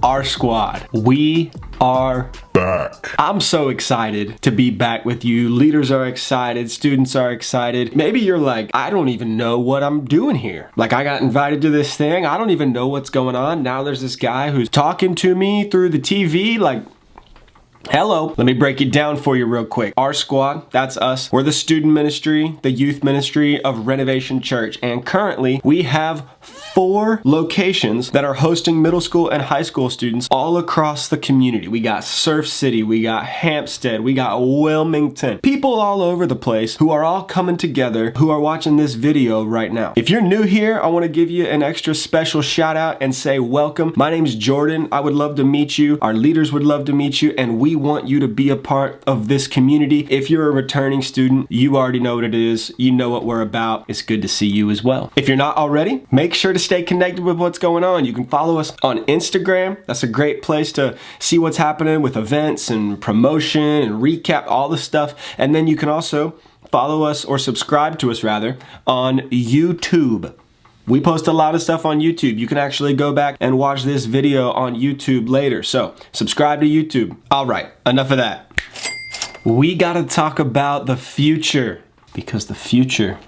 R Squad, we are back. I'm so excited to be back with you. Leaders are excited, students are excited. Maybe you're like, I don't even know what I'm doing here. Like, I got invited to this thing, I don't even know what's going on. Now there's this guy who's talking to me through the TV, like, hello. Let me break it down for you real quick. R Squad, that's us. We're the student ministry, the youth ministry of Renovation Church. And currently we have 4 locations that are hosting middle school and high school students all across the community. We got Surf City, we got Hampstead, we got Wilmington. People all over the place who are all coming together who are watching this video right now. If you're new here, I want to give you an extra special shout out and say welcome. My name's Jordan. I would love to meet you. Our leaders would love to meet you, and we want you to be a part of this community. If you're a returning student, you already know what it is. You know what we're about. It's good to see you as well. If you're not already, make sure to stay connected with what's going on. You can follow us on Instagram. That's a great place to see what's happening with events and promotion and recap, all the stuff. And then you can also follow us, or subscribe to us rather, on YouTube. We post a lot of stuff on YouTube. You can actually go back and watch this video on YouTube later. So subscribe to YouTube. All right, enough of that. We gotta talk about the future, because the future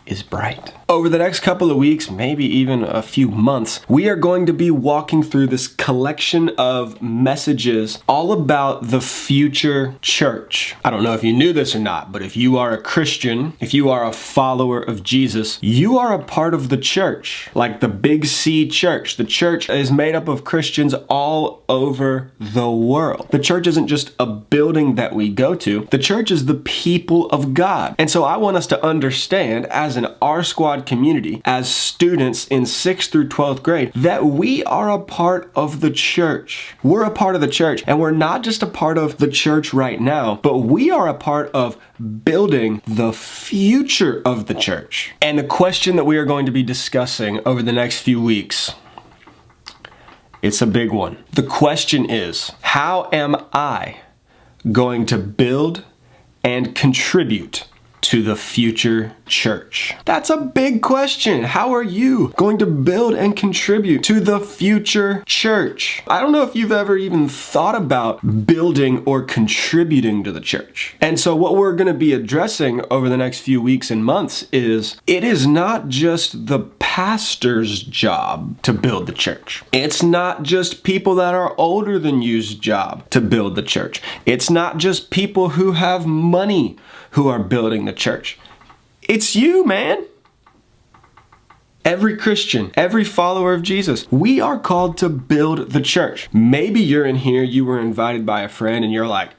is bright. Over the next couple of weeks, maybe even a few months, we are going to be walking through this collection of messages all about the future church. I don't know if you knew this or not, but if you are a Christian, if you are a follower of Jesus, you are a part of the church, like the Big C church. The church is made up of Christians all over the world. The church isn't just a building that we go to. The church is the people of God. And so I want us to understand, as an R Squad community, as students in 6th through 12th grade, that we are a part of the church. We're a part of the church, and we're not just a part of the church right now, but we are a part of building the future of the church. And the question that we are going to be discussing over the next few weeks, it's a big one. The question is, how am I going to build and contribute to the future church? That's a big question. How are you going to build and contribute to the future church? I don't know if you've ever even thought about building or contributing to the church. And so what we're going to be addressing over the next few weeks and months is, it is not just the pastor's job to build the church. It's not just people that are older than you's job to build the church. It's not just people who have money who are building the church. It's you, man. Every Christian, every follower of Jesus, we are called to build the church. Maybe you're in here, you were invited by a friend, and you're like,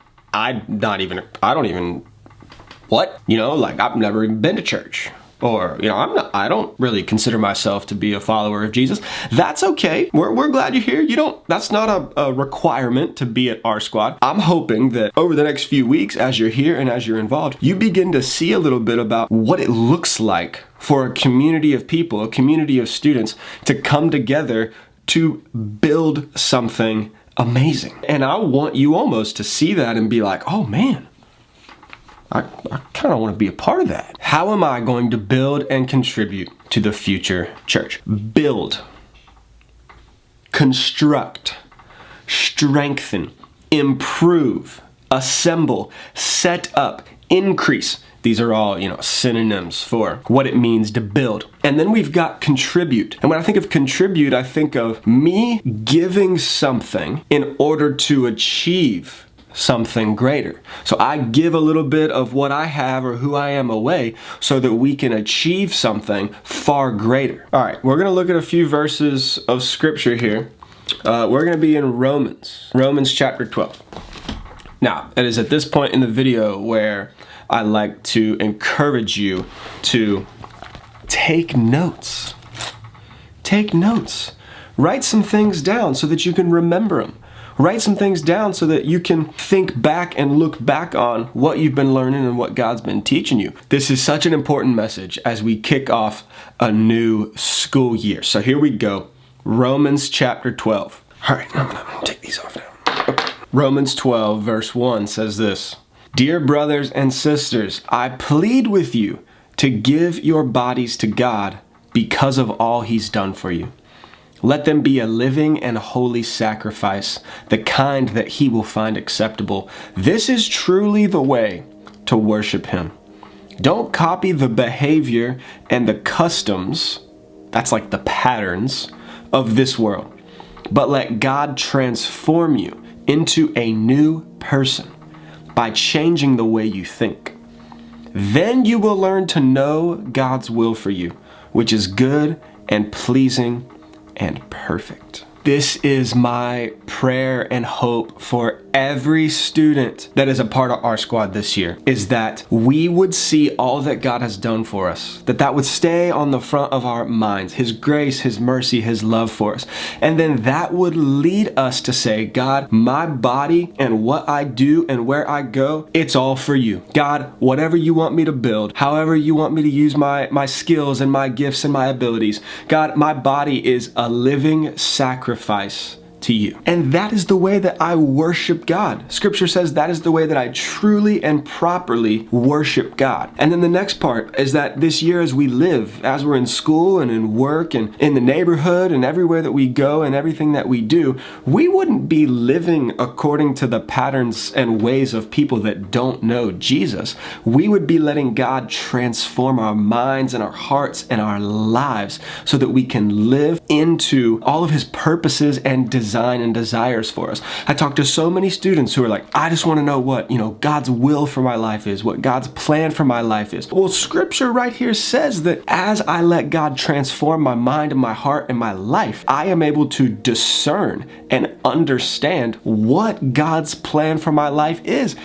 what? You know, like, I've never even been to church. Or, you know, I don't really consider myself to be a follower of Jesus. That's okay. We're glad you're here. That's not a requirement to be at R Squad. I'm hoping that over the next few weeks, as you're here and as you're involved, you begin to see a little bit about what it looks like for a community of people, a community of students, to come together to build something amazing. And I want you almost to see that and be like, oh man, I kind of want to be a part of that. How am I going to build and contribute to the future church? Build, construct, strengthen, improve, assemble, set up, increase. These are all, synonyms for what it means to build. And then we've got contribute. And when I think of contribute, I think of me giving something in order to achieve something greater. So I give a little bit of what I have or who I am away so that we can achieve something far greater. All right, we're going to look at a few verses of scripture here. We're going to be in Romans chapter 12. Now, it is at this point in the video where I like to encourage you to take notes. Take notes. Write some things down so that you can remember them. Write some things down so that you can think back and look back on what you've been learning and what God's been teaching you. This is such an important message as we kick off a new school year. So here we go. Romans chapter 12. All right, I'm going to take these off now. Okay. Romans 12 verse 1 says this: Dear brothers and sisters, I plead with you to give your bodies to God because of all He's done for you. Let them be a living and holy sacrifice, the kind that he will find acceptable. This is truly the way to worship him. Don't copy the behavior and the customs, that's like the patterns, of this world, but let God transform you into a new person by changing the way you think. Then you will learn to know God's will for you, which is good and pleasing and perfect. This is my prayer and hope for every student that is a part of RSQUAD this year, is that we would see all that God has done for us, that would stay on the front of our minds, his grace, his mercy, his love for us. And then that would lead us to say, God, my body and what I do and where I go, it's all for you. God, whatever you want me to build, however you want me to use my skills and my gifts and my abilities, God, my body is a living sacrifice to you. And that is the way that I worship God. Scripture says that is the way that I truly and properly worship God. And then the next part is that this year as we live, as we're in school and in work and in the neighborhood and everywhere that we go and everything that we do, we wouldn't be living according to the patterns and ways of people that don't know Jesus. We would be letting God transform our minds and our hearts and our lives so that we can live into all of his purposes and design and desires for us. I talk to so many students who are like, I just want to know what, God's will for my life is, what God's plan for my life is. Well, scripture right here says that as I let God transform my mind and my heart and my life, I am able to discern and understand what God's plan for my life is.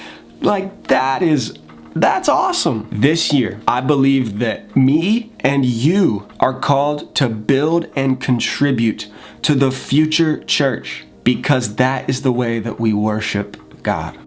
Like, that's awesome. This year, I believe that me and you are called to build and contribute to the future church, because that is the way that we worship God.